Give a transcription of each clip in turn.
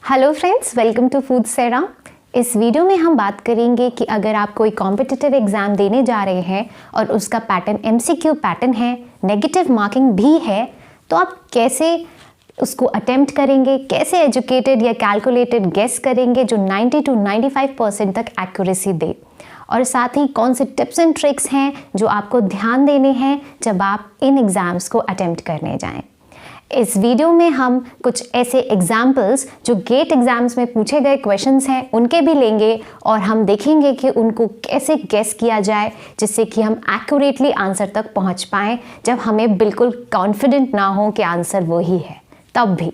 Hello friends, welcome to food सेरा। इस video में हम बात करेंगे कि अगर आप कोई कॉम्पिटिटिव एग्ज़ाम देने जा रहे हैं और उसका पैटर्न एमसीक्यू पैटर्न है, नेगेटिव मार्किंग भी है, तो आप कैसे उसको अटेम्प्ट करेंगे, कैसे एजुकेटेड या कैलकुलेटेड गेस करेंगे जो 90 to 95% तक एक्यूरेसी दे, और साथ ही कौन से टिप्स एंड ट्रिक्स हैं जो आपको ध्यान देने हैं जब आप इन एग्ज़ाम्स को अटेम्प्ट करने जाएं। इस वीडियो में हम कुछ ऐसे एग्जाम्पल्स जो गेट एग्जाम्स में पूछे गए क्वेश्चंस हैं उनके भी लेंगे और हम देखेंगे कि उनको कैसे गेस किया जाए जिससे कि हम एक्यूरेटली आंसर तक पहुंच पाएं जब हमें बिल्कुल कॉन्फिडेंट ना हो कि आंसर वही है तब भी।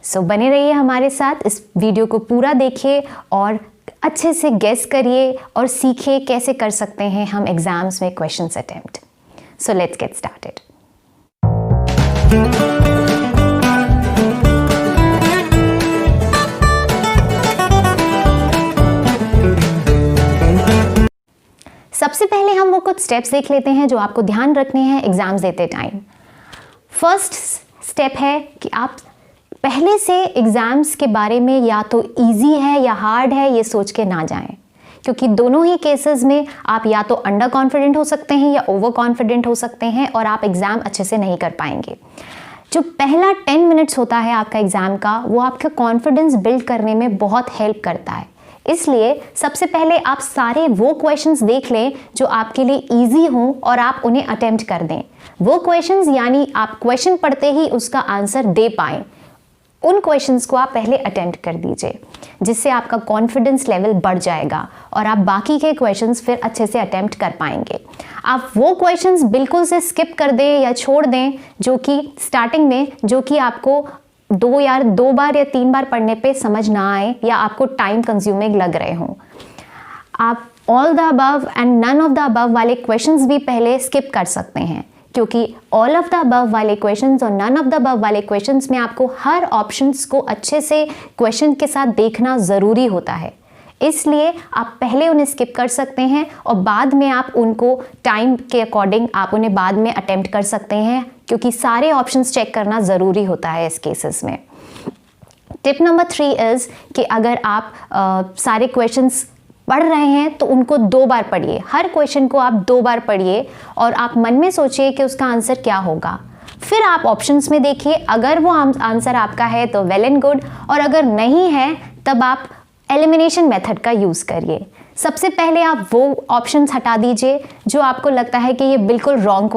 सो बने रहिए हमारे साथ, इस वीडियो को पूरा देखिए और अच्छे से गेस करिए और सीखिए कैसे कर सकते हैं हम एग्जाम्स में questions attempt. So let's get started. सबसे पहले हम वो कुछ स्टेप्स देख लेते हैं जो आपको ध्यान रखने हैं एग्जाम्स देते टाइम। फर्स्ट स्टेप है कि आप पहले से एग्जाम्स के बारे में या तो इजी है या हार्ड है ये सोच के ना जाएं, क्योंकि दोनों ही केसेस में आप या तो अंडर कॉन्फिडेंट हो सकते हैं या ओवर कॉन्फिडेंट हो सकते हैं और आप एग्ज़ाम अच्छे से नहीं कर पाएंगे। जो पहला 10 मिनट्स होता है आपका एग्ज़ाम का, वो आपका कॉन्फिडेंस बिल्ड करने में बहुत हेल्प करता है। इसलिए सबसे पहले आप सारे वो क्वेश्चंस देख लें जो आपके लिए इजी हों और आप उन्हें अटेम्प्ट कर दें। वो क्वेश्चंस यानी आप क्वेश्चन पढ़ते ही उसका आंसर दे पाएं, उन क्वेश्चंस को आप पहले अटेम्प्ट कर दीजिए, जिससे आपका कॉन्फिडेंस लेवल बढ़ जाएगा और आप बाकी के क्वेश्चंस फिर अच्छे से अटेम्प्ट कर पाएंगे। आप वो क्वेश्चंस बिल्कुल से स्किप कर दें या छोड़ दें जो कि स्टार्टिंग में जो कि आपको दो बार या 3 बार पढ़ने पे समझ ना आए या आपको टाइम कंज्यूमिंग लग रहे हों। आप all the above and none of the above वाले क्वेश्चंस भी पहले स्किप कर सकते हैं, क्योंकि ऑल ऑफ द अबव वाले क्वेश्चंस और नन ऑफ द अबव वाले क्वेश्चंस में आपको हर ऑप्शंस को अच्छे से क्वेश्चन के साथ देखना ज़रूरी होता है। इसलिए आप पहले उन्हें स्किप कर सकते हैं और बाद में आप उनको टाइम के अकॉर्डिंग आप उन्हें बाद में अटेम्प्ट कर सकते हैं, क्योंकि सारे ऑप्शंस चेक करना ज़रूरी होता है इस केसेस में। टिप नंबर 3 इज़ कि अगर आप सारे क्वेश्चंस पढ़ रहे हैं तो उनको 2 बार पढ़िए। हर क्वेश्चन को आप 2 बार पढ़िए और आप मन में सोचिए कि उसका आंसर क्या होगा। फिर आप ऑप्शंस में देखिए, अगर वो आंसर आपका है तो वेल एंड गुड, और अगर नहीं है तब आप एलिमिनेशन मेथड का यूज़ करिए। सबसे पहले आप वो ऑप्शंस हटा दीजिए जो आपको लगता है कि ये बिल्कुल रॉन्ग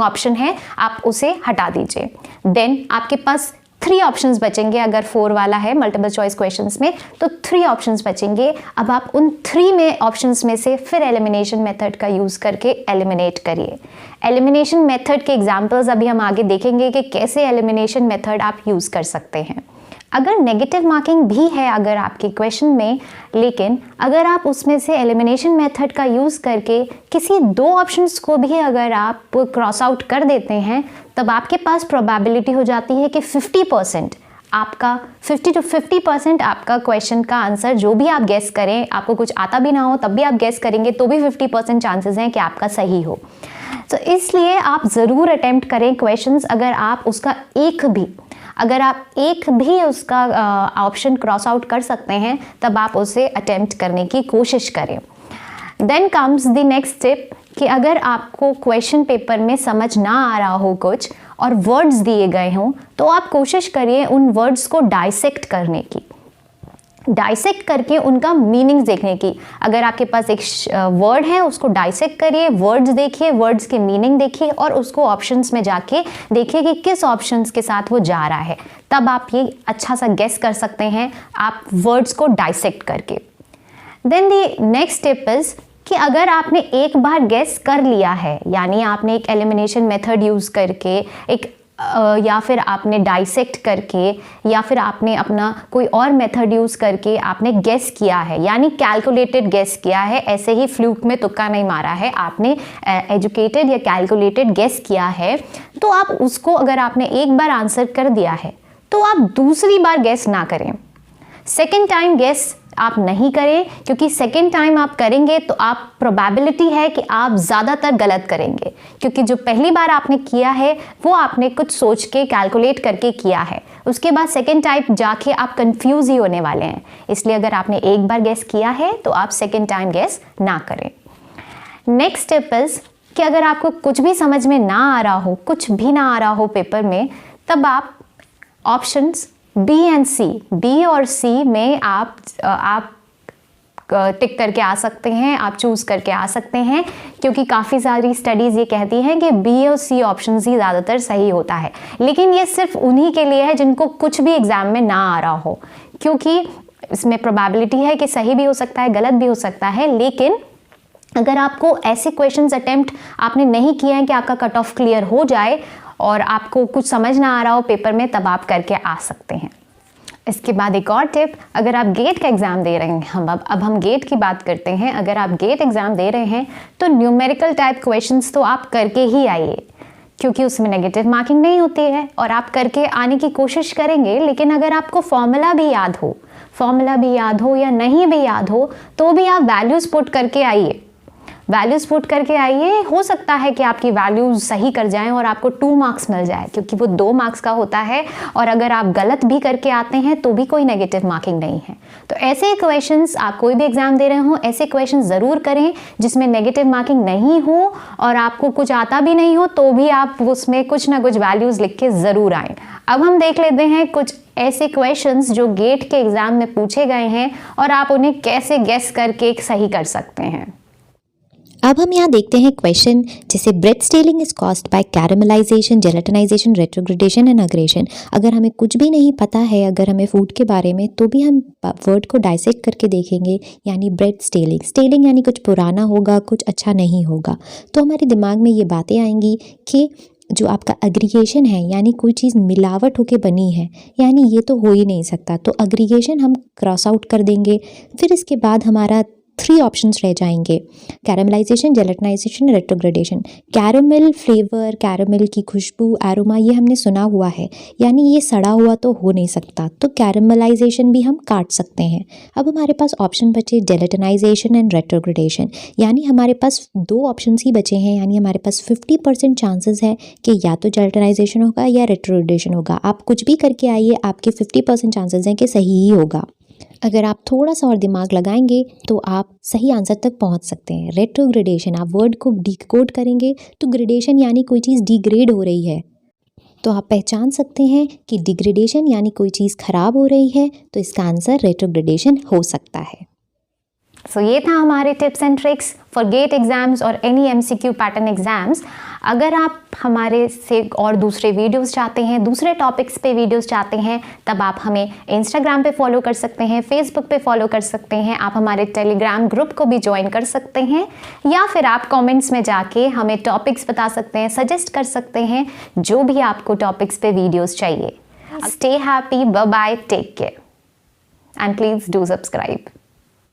ऑप्शन है, आप उसे हटा दीजिए। देन आपके पास 3 ऑप्शंस बचेंगे। अगर 4 वाला है मल्टीपल चॉइस क्वेश्चंस में तो 3 ऑप्शंस बचेंगे। अब आप उन 3 में ऑप्शंस में से फिर एलिमिनेशन मेथड का यूज़ करके एलिमिनेट करिए। एलिमिनेशन मेथड के एग्जाम्पल्स अभी हम आगे देखेंगे कि कैसे एलिमिनेशन मेथड आप यूज़ कर सकते हैं। अगर नेगेटिव मार्किंग भी है अगर आपके क्वेश्चन में, लेकिन अगर आप उसमें से एलिमिनेशन मेथड का यूज़ करके किसी 2 ऑप्शंस को भी अगर आप क्रॉस आउट कर देते हैं, तब आपके पास प्रोबेबिलिटी हो जाती है कि 50% आपका 50 to 50% आपका क्वेश्चन का आंसर जो भी आप गेस करें, आपको कुछ आता भी ना हो तब भी आप गेस करेंगे तो भी 50% चांसेस हैं कि आपका सही हो। तो इसलिए आप ज़रूर अटेम्प्ट करें क्वेश्चंस। अगर आप एक भी उसका ऑप्शन क्रॉस आउट कर सकते हैं तब आप उसे अटेम्प्ट करने की कोशिश करें। Then comes the next tip कि अगर आपको क्वेश्चन पेपर में समझ ना आ रहा हो कुछ और वर्ड्स दिए गए हों तो आप कोशिश करिए उन वर्ड्स को डाइसेक्ट करके उनका मीनिंग्स देखने की। अगर आपके पास एक वर्ड है उसको डाइसेक्ट करिए, वर्ड्स देखिए, वर्ड्स के मीनिंग देखिए और उसको ऑप्शंस में जाके देखिए कि किस ऑप्शंस के साथ वो जा रहा है। तब आप ये अच्छा सा गेस कर सकते हैं आप वर्ड्स को डाइसेक्ट करके। Then the next tip is कि अगर आपने एक बार गेस कर लिया है, यानी आपने एक एलिमिनेशन मेथड यूज़ करके या फिर आपने डाइसेक्ट करके या फिर आपने अपना कोई और मेथड यूज़ करके आपने गेस किया है, यानी कैलकुलेटेड गेस किया है, ऐसे ही फ्लूक में तुक्का नहीं मारा है, आपने एजुकेटेड या कैलकुलेटेड गेस किया है, तो आप उसको अगर आपने एक बार आंसर कर दिया है तो आप दूसरी बार गेस ना करें। सेकेंड टाइम गेस आप नहीं करें, क्योंकि सेकेंड टाइम आप करेंगे तो आप प्रोबेबिलिटी है कि आप ज़्यादातर गलत करेंगे, क्योंकि जो पहली बार आपने किया है वो आपने कुछ सोच के कैलकुलेट करके किया है, उसके बाद सेकेंड टाइम जाके आप कंफ्यूज ही होने वाले हैं। इसलिए अगर आपने एक बार गेस किया है तो आप सेकेंड टाइम गेस ना करें। नेक्स्ट स्टेप इज कि अगर आपको कुछ भी समझ में ना आ रहा हो, कुछ भी ना आ रहा हो पेपर में, तब आप options B and C, B और सी में आप टिक करके आ सकते हैं, आप चूज़ करके आ सकते हैं, क्योंकि काफ़ी सारी स्टडीज़ ये कहती हैं कि बी और सी ऑप्शंस ही ज़्यादातर सही होता है। लेकिन ये सिर्फ उन्हीं के लिए है जिनको कुछ भी एग्ज़ाम में ना आ रहा हो, क्योंकि इसमें प्रोबेबिलिटी है कि सही भी हो सकता है, गलत भी हो सकता है। लेकिन अगर आपको ऐसे क्वेश्चंस अटेम्प्ट आपने नहीं किए हैं कि आपका कट ऑफ क्लियर हो जाए और आपको कुछ समझ ना आ रहा हो पेपर में, तब आप करके आ सकते हैं। इसके बाद एक और टिप, अगर आप गेट का एग्ज़ाम दे रहे हैं, अब हम गेट की बात करते हैं। अगर आप गेट एग्ज़ाम दे रहे हैं तो न्यूमेरिकल टाइप क्वेश्चंस तो आप करके ही आइए, क्योंकि उसमें नेगेटिव मार्किंग नहीं होती है और आप करके आने की कोशिश करेंगे। लेकिन अगर आपको फॉर्मूला भी याद हो या नहीं भी याद हो, तो भी आप वैल्यूज़ पुट करके आइए, हो सकता है कि आपकी वैल्यूज सही कर जाएं और आपको 2 मार्क्स मिल जाए, क्योंकि वो 2 मार्क्स का होता है। और अगर आप गलत भी करके आते हैं तो भी कोई नेगेटिव मार्किंग नहीं है। तो ऐसे क्वेश्चंस, आप कोई भी एग्जाम दे रहे हो, ऐसे क्वेश्चंस ज़रूर करें जिसमें नेगेटिव मार्किंग नहीं हो और आपको कुछ आता भी नहीं हो तो भी आप उसमें कुछ ना कुछ वैल्यूज़ लिख के ज़रूर आएँ। अब हम देख लेते हैं कुछ ऐसे क्वेश्चंस जो गेट के एग्ज़ाम में पूछे गए हैं और आप उन्हें कैसे गेस करके सही कर सकते हैं। अब हम यहाँ देखते हैं क्वेश्चन जैसे bread staling is caused by caramelisation, gelatinisation, retrogradation and aggression. अगर हमें कुछ भी नहीं पता है, अगर हमें फूड के बारे में, तो भी हम वर्ड को डाइसेक्ट करके देखेंगे। यानी ब्रेड स्टेलिंग यानी कुछ पुराना होगा, कुछ अच्छा नहीं होगा। तो हमारे दिमाग में ये बातें आएंगी कि जो आपका एग्रीगेशन है, यानी कोई चीज़ मिलावट होके बनी है, यानी ये तो हो ही नहीं सकता। तो एग्रीगेशन हम क्रॉस आउट कर देंगे। फिर इसके बाद हमारा 3 ऑप्शंस रह जाएंगे, कैरामलाइजेशन, जेलेटिनाइजेशन, रेट्रोग्रेडेशन। कैरामल फ्लेवर, कैरामल की खुशबू, एरोमा, ये हमने सुना हुआ है, यानी ये सड़ा हुआ तो हो नहीं सकता, तो कैरामलाइजेशन भी हम काट सकते हैं। अब हमारे पास ऑप्शन बचे जेलेटिनाइजेशन एंड रेट्रोग्रेडेशन, यानी हमारे पास 2 ऑप्शंस ही बचे हैं, यानी हमारे पास 50% चांसेस है कि या तो जेलेटिनाइजेशन होगा या रेट्रोग्रेडेशन होगा। आप कुछ भी करके आइए, आपके 50% चांसेस हैं कि सही ही होगा। अगर आप थोड़ा सा और दिमाग लगाएंगे तो आप सही आंसर तक पहुंच सकते हैं। रेट्रोग्रेडेशन, आप वर्ड को डिकोड करेंगे तो ग्रेडेशन यानी कोई चीज़ डिग्रेड हो रही है, तो आप पहचान सकते हैं कि डिग्रेडेशन यानी कोई चीज़ खराब हो रही है, तो इसका आंसर रेट्रोग्रेडेशन हो सकता है। सो ये था हमारे tips and tricks for GATE exams और एनी MCQ पैटर्न एग्जाम्स। अगर आप हमारे से और दूसरे वीडियोस चाहते हैं, दूसरे टॉपिक्स पे वीडियोस चाहते हैं, तब आप हमें इंस्टाग्राम पे फॉलो कर सकते हैं, फेसबुक पे फॉलो कर सकते हैं, आप हमारे टेलीग्राम ग्रुप को भी ज्वाइन कर सकते हैं, या फिर आप कमेंट्स में जाके हमें टॉपिक्स बता सकते हैं, सजेस्ट कर सकते हैं जो भी आपको टॉपिक्स पे वीडियोज़ चाहिए। Stay happy, bye bye, take care and please do subscribe.